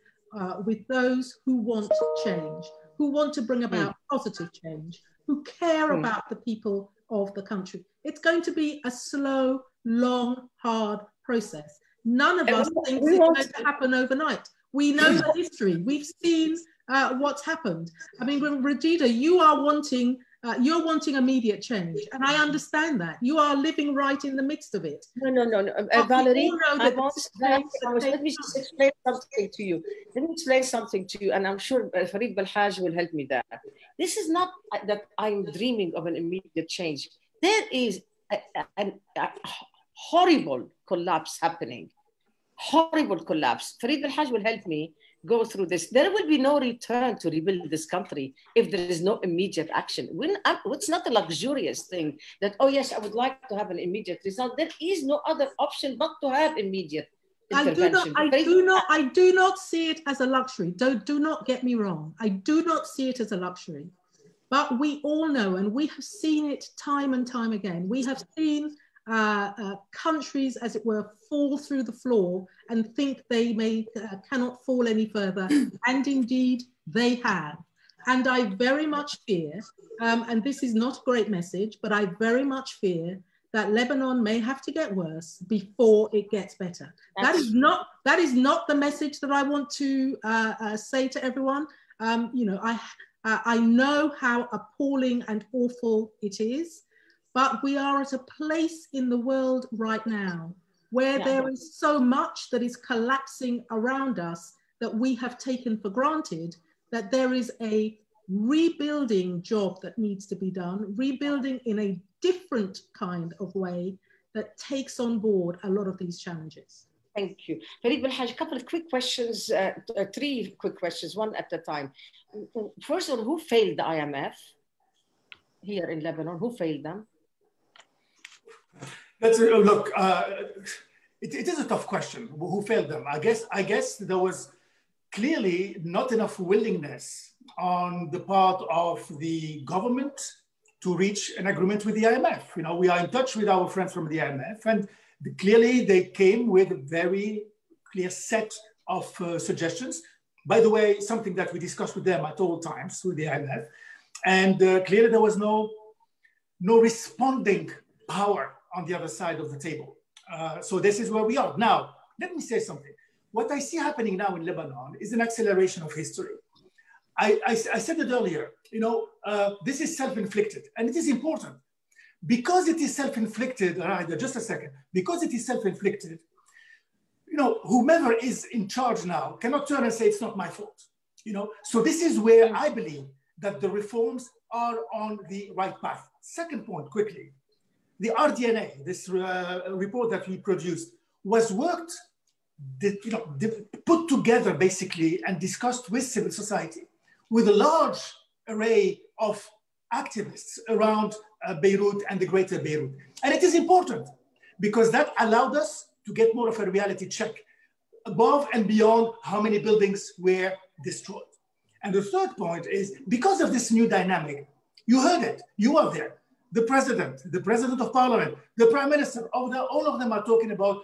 with those who want change, who want to bring about positive change, who care about the people of the country. It's going to be a slow, long, hard process. None of us thinks it's going to happen overnight. We know the history. We've seen what's happened. I mean, Raghida, you're wanting immediate change, and I understand that. You are living right in the midst of it. No. Valerie, let me just explain something to you. Let me explain something to you, and I'm sure Ferid Belhaj will help me there. This is not that I'm dreaming of an immediate change. There is a horrible collapse happening. Horrible collapse. Ferid Belhaj will help me go through this. There will be no return to rebuild this country if there is no immediate action. It's not a luxurious thing that, oh yes, I would like to have an immediate result. There is no other option but to have immediate intervention. I do not see it as a luxury. Do not get me wrong. I do not see it as a luxury. But we all know, and we have seen it time and time again, we have seen countries, as it were, fall through the floor and think they cannot fall any further, and indeed they have. And I very much fear, and this is not a great message, but I very much fear that Lebanon may have to get worse before it gets better. That is not the message that I want to say to everyone. I know how appalling and awful it is. But we are at a place in the world right now where there is so much that is collapsing around us that we have taken for granted, that there is a rebuilding job that needs to be done, rebuilding in a different kind of way that takes on board a lot of these challenges. Thank you. Ferid Belhaj, a couple of quick questions, 3 quick questions, one at a time. First of all, who failed the IMF here in Lebanon? Who failed them? Look, it is a tough question. Who failed them? I guess there was clearly not enough willingness on the part of the government to reach an agreement with the IMF. We are in touch with our friends from the IMF, and clearly they came with a very clear set of suggestions. By the way, something that we discussed with them at all times with the IMF, and clearly there was no responding power on the other side of the table. So this is where we are. Now, let me say something. What I see happening now in Lebanon is an acceleration of history. I said it earlier, this is self-inflicted, and it is important. Because it is self-inflicted, Raghida, just a second, because it is self-inflicted, whomever is in charge now cannot turn and say it's not my fault. So this is where I believe that the reforms are on the right path. Second point, quickly, the RDNA, this report that we produced, was put together basically and discussed with civil society, with a large array of activists around Beirut and the greater Beirut. And it is important because that allowed us to get more of a reality check above and beyond how many buildings were destroyed. And the third point is, because of this new dynamic, you heard it, you are there. The president of parliament, the prime minister, all of them are talking about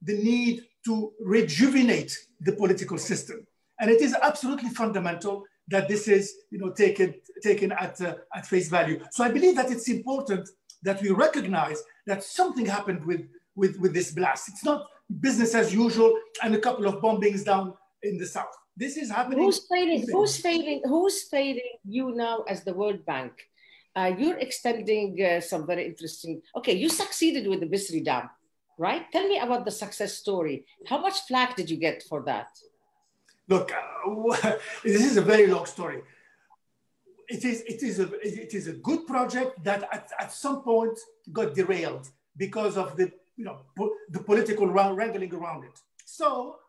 the need to rejuvenate the political system. And it is absolutely fundamental that this is taken at face value. So I believe that it's important that we recognize that something happened with this blast. It's not business as usual and a couple of bombings down in the south. This is happening. Who's failing you now as the World Bank? You're extending some very interesting, okay, you succeeded with the Bisri Dam, right? Tell me about the success story. How much flack did you get for that? Look, this is a very long story. It is a good project that at some point got derailed because of the political wrangling around it. So,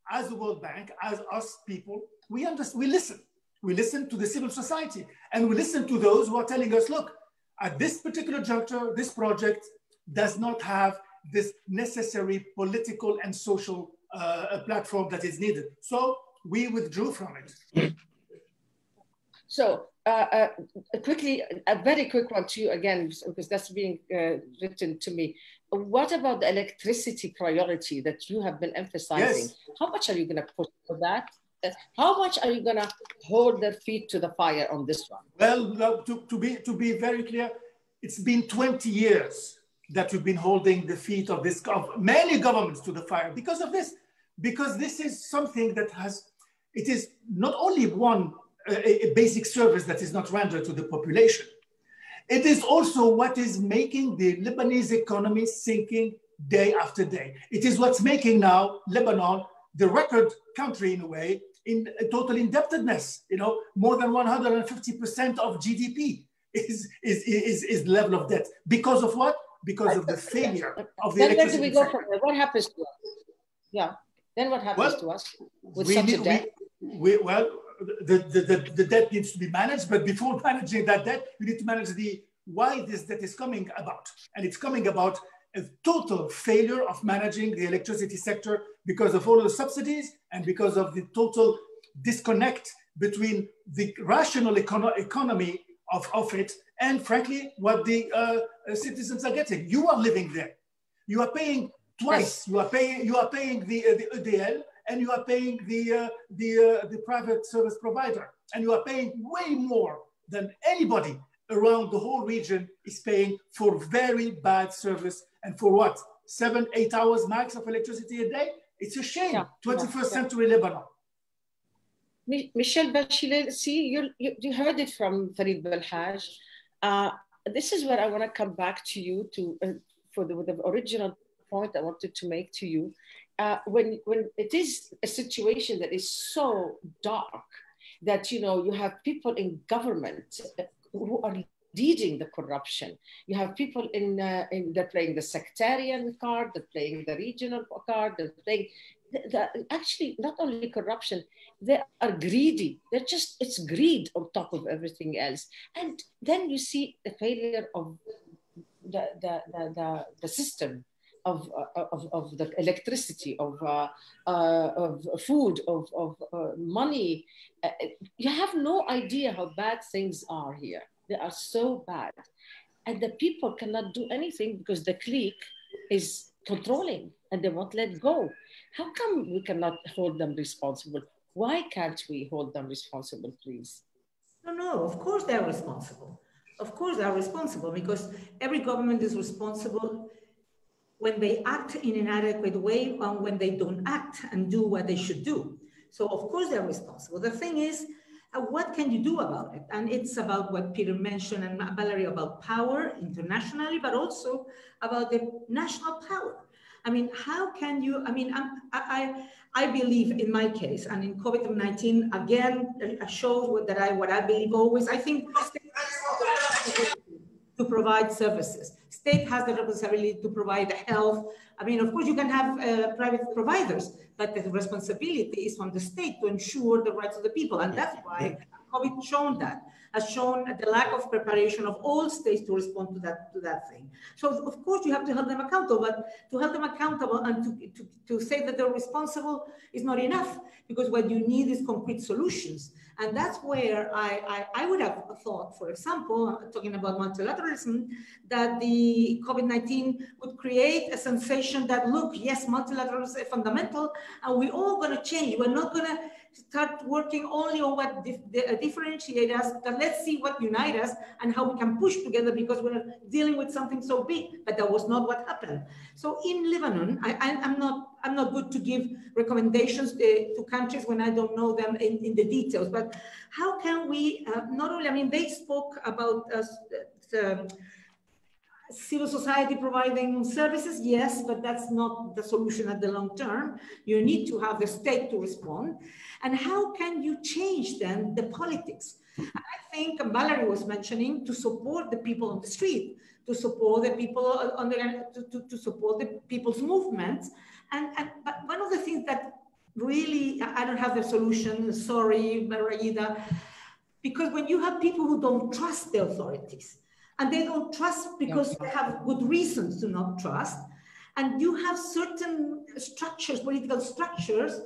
as the World Bank, as us people, we listen. We listen to the civil society, and we listen to those who are telling us, look, at this particular juncture, this project does not have this necessary political and social platform that is needed. So we withdrew from it. So quickly, a very quick one to you again, because that's being written to me. What about the electricity priority that you have been emphasizing? Yes. How much are you going to put for that? How much are you going to hold their feet to the fire on this one? Well, to be very clear, it's been 20 years that we've been holding the feet of many governments to the fire because of this. Because this is something that it is not only a basic service that is not rendered to the population. It is also what is making the Lebanese economy sinking day after day. It is what's making now Lebanon the record country in a way in total indebtedness. More than 150% of GDP is the level of debt. Because of what? Because of the failure of the electricity. Where do we go from there? What happens to us? Yeah. Then what happens to us with such a debt? The debt needs to be managed, but before managing that debt, you need to manage why this debt is coming about. And it's coming about a total failure of managing the electricity sector because of all the subsidies and because of the total disconnect between the rational economy of it and, frankly, what the citizens are getting. You are living there. You are paying twice. Yes. You are paying the EDL, and you are paying the private service provider, and you are paying way more than anybody around the whole region is paying for very bad service. And for what? 7-8 hours max of electricity a day? It's a shame. Yeah. 21st century Lebanon. Michelle Bachelet, see, you heard it from Ferid Belhaj. This is where I want to come back to you for the original point I wanted to make to you. When it is a situation that is so dark that you have people in government who are leading the corruption. You have people they're playing the sectarian card, they're playing the regional card, they're playing actually not only corruption, they are greedy. It's greed on top of everything else. And then you see the failure of the system. Of the electricity, of food, of money. You have no idea how bad things are here. They are so bad. And the people cannot do anything because the clique is controlling and they won't let go. How come we cannot hold them responsible? Why can't we hold them responsible, please? No, of course they're responsible. Of course they're responsible because every government is responsible when they act in an adequate way and when they don't act and do what they should do. So of course they're responsible. The thing is, what can you do about it? And it's about what Peter mentioned and Valerie about power internationally, but also about the national power. I mean, how can you, I mean, I believe in my case, and in COVID-19, again, shows what I believe always. I think to provide services. State has the responsibility to provide health. I mean, of course, you can have private providers, but the responsibility is on the state to ensure the rights of the people. And that's why COVID has shown the lack of preparation of all states to respond to that thing. So of course you have to hold them accountable, but to hold them accountable and to say that they're responsible is not enough, because what you need is concrete solutions. And that's where I would have thought, for example, talking about multilateralism, that the COVID-19 would create a sensation that, look, yes, multilateralism is fundamental, and we're all going to change. We're not going to start working only on what differentiate us, but let's see what unites us and how we can push together, because we're dealing with something so big. But that was not what happened. So in Lebanon, I'm not good to give recommendations to countries when I don't know them in the details. But how can we not only? I mean, they spoke about civil society providing services, yes, but that's not the solution at the long term. You need to have the state to respond. And how can you change then the politics? And I think Valerie was mentioning to support the people on the street, to support the people on to support the people's movements. But one of the things that really, I don't have the solution, sorry, Raghida, because when you have people who don't trust the authorities, and they don't trust because they have good reasons to not trust, and you have certain structures, political structures,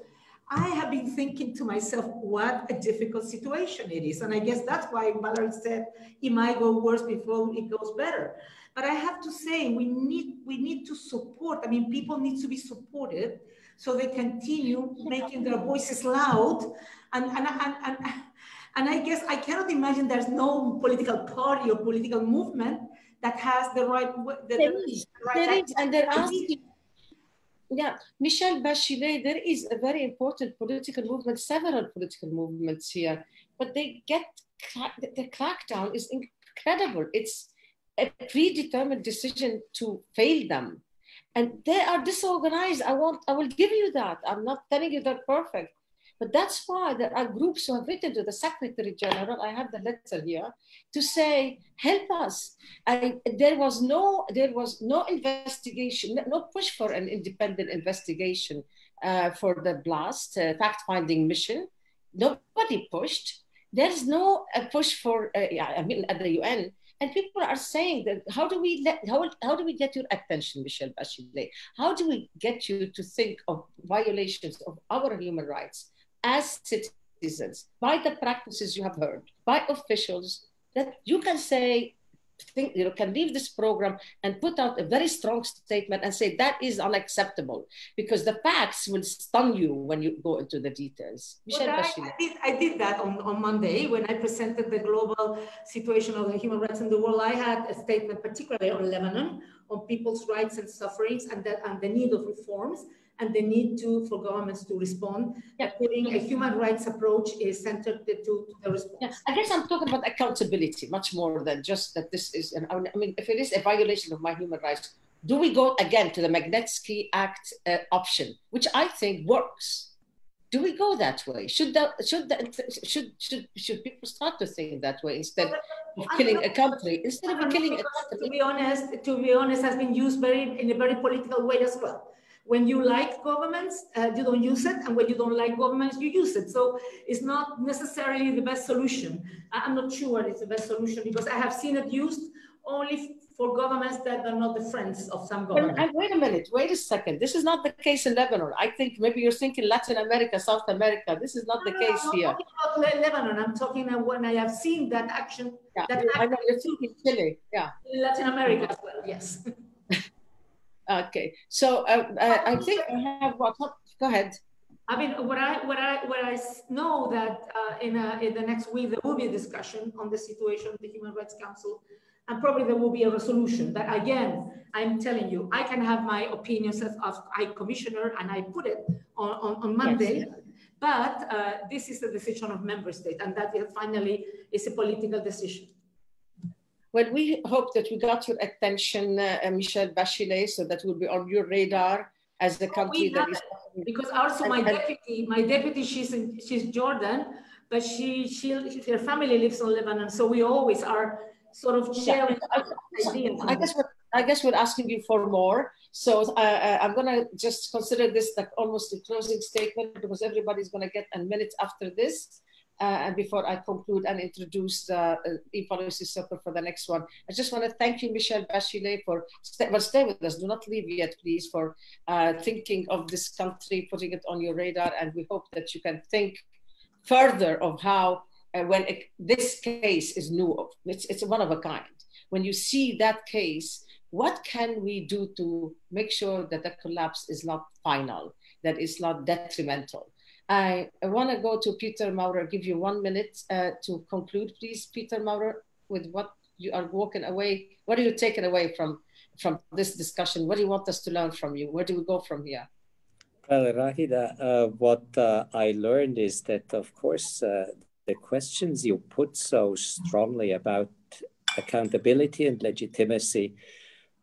I have been thinking to myself, what a difficult situation it is. And I guess that's why Valerie said it might go worse before it goes better. But I have to say, we need to support. I mean, people need to be supported so they continue making their voices loud. And I guess I cannot imagine there's no political party or political movement that has the right. There is, and they're asking. Yeah, Michelle Bachelet, there is a very important political movement, several political movements here, but the crackdown is incredible. It's a predetermined decision to fail them. And they are disorganized. I will give you that. I'm not telling you they're perfect. But that's why there are groups who have written to the Secretary General, I have the letter here, to say, help us. There was no investigation, no push for an independent investigation for the blast, fact-finding mission. Nobody pushed. There's no push for, at the UN. And people are saying that, how do we get your attention, Michelle Bachelet? How do we get you to think of violations of our human rights as citizens, by the practices you have heard, by officials, that you can say, can leave this program and put out a very strong statement and say that is unacceptable, because the facts will stun you when you go into the details. I did that on Monday when I presented the global situation of the human rights in the world. I had a statement particularly on Lebanon, on people's rights and sufferings, and the need of reforms, and the need for governments to respond. Putting a human rights approach is centered to the response. Yeah, I guess I'm talking about accountability much more than just that this is, I mean, if it is a violation of my human rights, do we go again to the Magnitsky Act option, which I think works? Do we go that way? Should people start to think that way instead of killing a country? Instead of killing a country. To be honest, has been used in a very political way as well. When you like governments, you don't use it. And when you don't like governments, you use it. So it's not necessarily the best solution. I'm not sure it's the best solution, because I have seen it used only for governments that are not the friends of some governments. Wait a minute, wait a second. This is not the case in Lebanon. I think maybe you're thinking Latin America, South America. This is not the case here. I'm talking about Lebanon. I'm talking when I have seen that action. Yeah, I know you're thinking Chile. Yeah. In Latin America as well, yes. Okay, so I think I have what? Go ahead. I mean, what I know that in the next week there will be a discussion on the situation of the Human Rights Council, and probably there will be a resolution. But again, I'm telling you, I can have my opinions as High Commissioner, and I put it on Monday. Yes. But this is the decision of member state, and that finally is a political decision. Well, we hope that we got your attention, Michelle Bachelet, so that will be on your radar as the country that is. Because also my deputy, she's Jordan, but her family lives in Lebanon, so we always are sort of sharing ideas. I guess we're asking you for more. So I'm going to just consider this like almost a closing statement, because everybody's going to get a minute after this. And before I conclude and introduce the e-policy circle for the next one, I just want to thank you, Michelle Bachelet, for stay with us. Do not leave yet, please, for thinking of this country, putting it on your radar. And we hope that you can think further of how, this case is new, it's one of a kind. When you see that case, what can we do to make sure that the collapse is not final, that it's not detrimental? I want to go to Peter Maurer, give you 1 minute to conclude, please, Peter Maurer, with what you are walking away. What are you taking away from this discussion? What do you want us to learn from you? Where do we go from here? Well, Raghida, what I learned is that, of course, the questions you put so strongly about accountability and legitimacy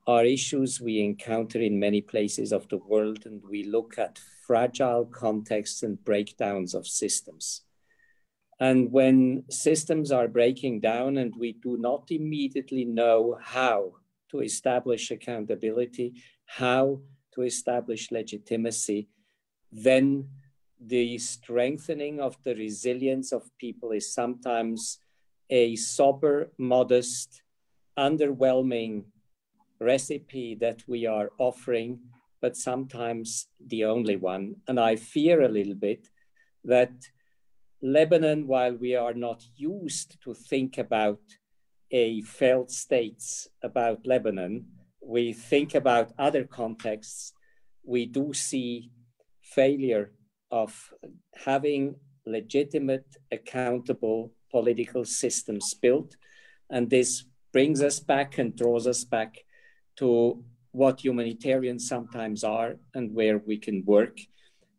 are issues we encounter in many places of the world, and we look at fragile contexts and breakdowns of systems. And when systems are breaking down and we do not immediately know how to establish accountability, how to establish legitimacy, then the strengthening of the resilience of people is sometimes a sober, modest, underwhelming recipe that we are offering, but sometimes the only one. And I fear a little bit that Lebanon, while we are not used to think about a failed states about Lebanon, we think about other contexts, we do see failure of having legitimate, accountable political systems built. And this brings us back and draws us back to what humanitarians sometimes are and where we can work.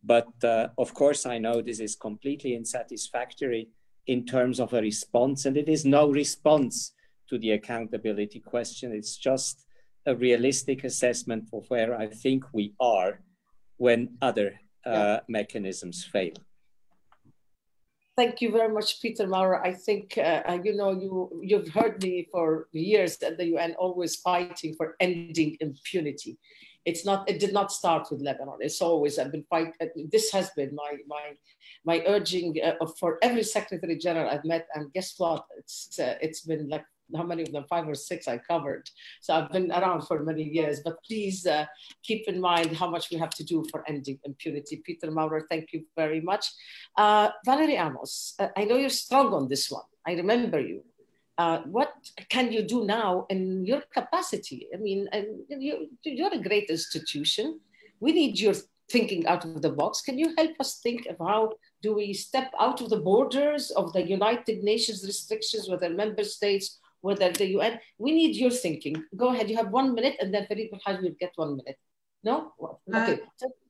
But of course, I know this is completely unsatisfactory in terms of a response, and it is no response to the accountability question. It's just a realistic assessment of where I think we are when other mechanisms fail. Thank you very much, Peter Maurer. I think, you've heard me for years at the UN always fighting for ending impunity. It did not start with Lebanon. It's always, I've been fighting. This has been my urging for every Secretary General I've met. And guess what? It's been like, how many of them? 5 or 6 I covered. So I've been around for many years, but please keep in mind how much we have to do for ending impunity. Peter Maurer, thank you very much. Valerie Amos, I know you're strong on this one. I remember you. What can you do now in your capacity? I mean, you're a great institution. We need your thinking out of the box. Can you help us think of how do we step out of the borders of the United Nations restrictions, whether member states, whether the UN? We need your thinking. Go ahead, you have 1 minute, and then Ferid Belhaj will get 1 minute. No? Okay,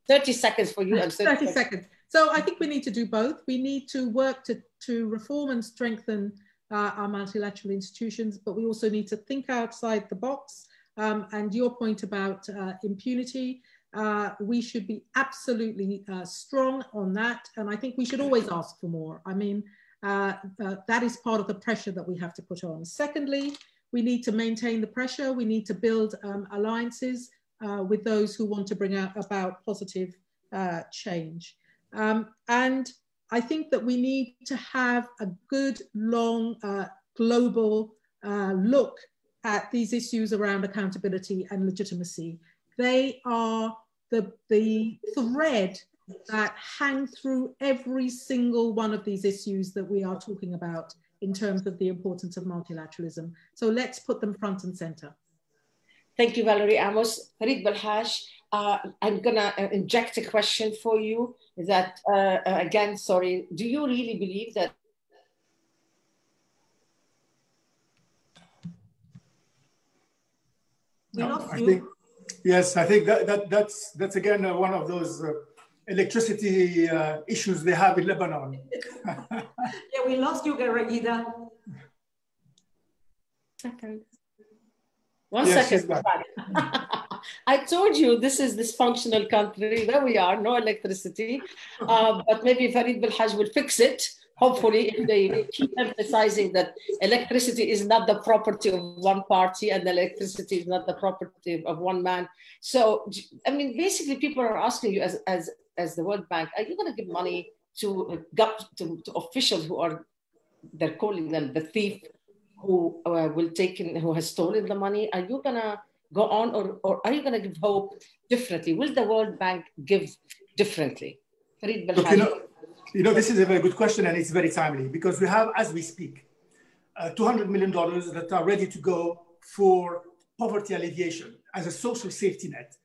30 seconds for you. And 30 seconds. So I think we need to do both. We need to work to reform and strengthen our multilateral institutions, but we also need to think outside the box. And your point about impunity, we should be absolutely strong on that. And I think we should always ask for more. I mean, that is part of the pressure that we have to put on. Secondly, we need to maintain the pressure. We need to build alliances with those who want to bring about positive change. And I think that we need to have a good, long, global look at these issues around accountability and legitimacy. They are the thread that hang through every single one of these issues that we are talking about in terms of the importance of multilateralism. So let's put them front and center. Thank you, Valerie Amos. Ferid Belhaj, I'm gonna inject a question for you that, again, sorry, do you really believe that We lost you. Yes, I think that's again one of those electricity issues they have in Lebanon. Yeah, we lost you, Raghida. One yes, second. I told you this is dysfunctional country. There we are, no electricity. But maybe Farid Belhaj will fix it. Hopefully, if they keep emphasizing that electricity is not the property of one party and electricity is not the property of one man. So, I mean, basically, people are asking you as the World Bank, are you going to give money to officials who are, they're calling them the thief, who who has stolen the money? Are you going to go on, or are you going to give hope differently? Will the World Bank give differently? Farid Belhaj. Look, this is a very good question, and it's very timely, because we have, as we speak, $200 million that are ready to go for poverty alleviation as a social safety net.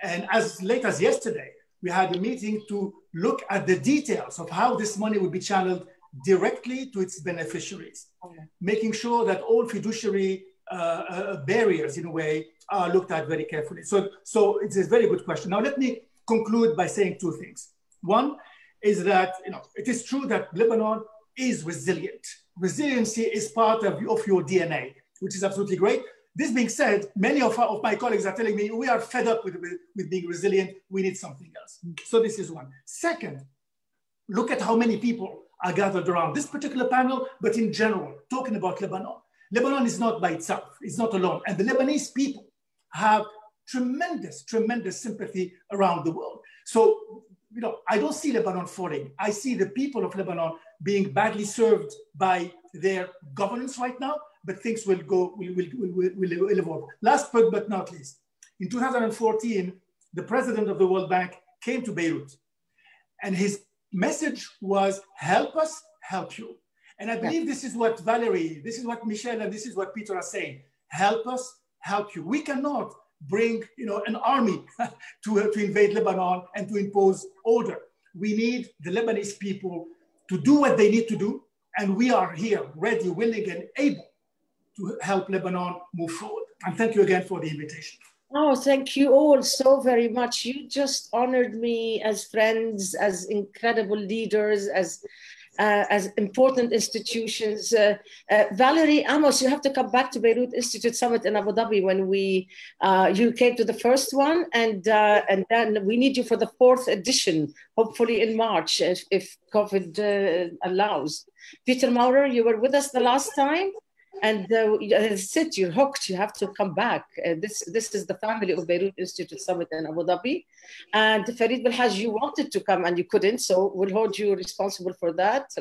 And as late as yesterday, we had a meeting to look at the details of how this money would be channeled directly to its beneficiaries, making sure that all fiduciary barriers, in a way, are looked at very carefully. So it's a very good question. Now, let me conclude by saying two things. One is that, it is true that Lebanon is resilient. Resiliency is part of your DNA, which is absolutely great. This being said, many of my colleagues are telling me we are fed up with being resilient. We need something else. So this is one. Second, look at how many people are gathered around this particular panel, but in general, talking about Lebanon. Lebanon is not by itself. It's not alone. And the Lebanese people have tremendous, tremendous sympathy around the world. So, I don't see Lebanon falling. I see the people of Lebanon being badly served by their governance right now, but things will evolve. Last but not least, in 2014, the president of the World Bank came to Beirut, and his message was, help us, help you. And I believe this is what Valerie, this is what Michelle, and this is what Peter are saying. Help us, help you. We cannot bring an army to invade Lebanon and to impose order. We need the Lebanese people to do what they need to do, and we are here ready, willing, and able to help Lebanon move forward. And thank you again for the invitation. Oh, thank you all so very much. You just honored me as friends, as incredible leaders, as important institutions. Valerie, Amos, you have to come back to Beirut Institute Summit in Abu Dhabi when you came to the first one, and then we need you for the 4th edition, hopefully in March, if COVID allows. Peter Maurer, you were with us the last time, and Sid, you're hooked. You have to come back. This is the family of Beirut Institute Summit in Abu Dhabi. And Farid Belhaj, you wanted to come and you couldn't, so we'll hold you responsible for that.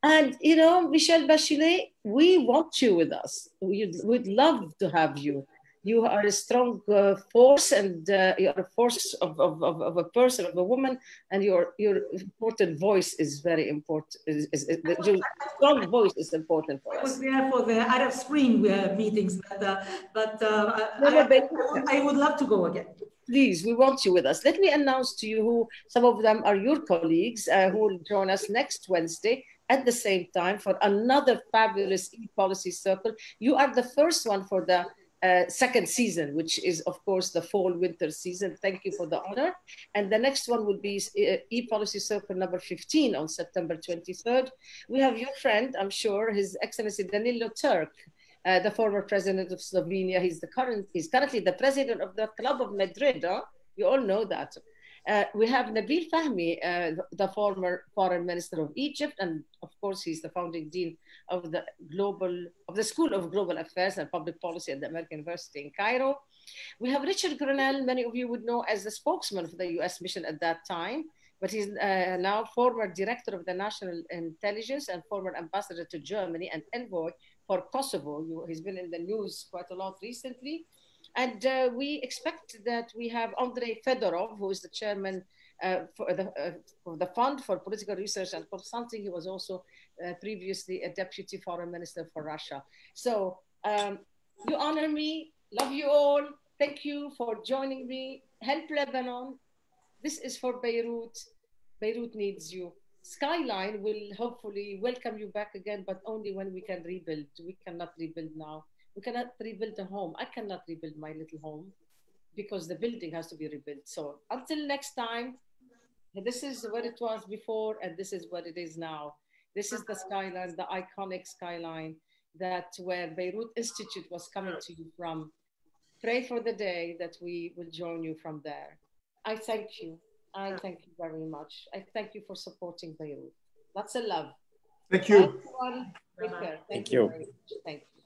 And, Michelle Bachelet, we want you with us. We'd love to have you. You are a strong force, and you're a force of a person, of a woman, and your important voice is very important. Your strong voice is important for us. I was there for the Arab Spring meetings, but I would love to go again. Please, we want you with us. Let me announce to you who some of them are your colleagues who will join us next Wednesday at the same time for another fabulous e-policy circle. You are the first one for the second season, which is, of course, the fall-winter season. Thank you for the honor. And the next one will be e-policy circle number 15 on September 23rd. We have your friend, I'm sure, His Excellency Danilo Turk, the former president of Slovenia. He's currently the president of the Club of Madrid. Huh? You all know that. We have Nabil Fahmy, the former foreign minister of Egypt, and of course he's the founding dean of the School of Global Affairs and Public Policy at the American University in Cairo. We have Richard Grenell, many of you would know as the spokesman for the US mission at that time, but he's now former director of the National Intelligence and former ambassador to Germany and envoy for Kosovo. He's been in the news quite a lot recently. And we expect that we have Andrei Fedorov, who is the chairman for the Fund for Political Research and Consulting. He was also previously a deputy foreign minister for Russia. So you honor me, love you all. Thank you for joining me. Help Lebanon. This is for Beirut. Beirut needs you. Skyline will hopefully welcome you back again, but only when we can rebuild. We cannot rebuild now. We cannot rebuild a home. I cannot rebuild my little home because the building has to be rebuilt. So until next time, this is what it was before, and this is what it is now. This is the skyline, the iconic skyline that where Beirut Institute was coming to you from. Pray for the day that we will join you from there. I thank you. I thank you very much. I thank you for supporting Beirut. Lots of love. Thank you. Bye, everyone. Take care. Thank you. Very much. Thank you.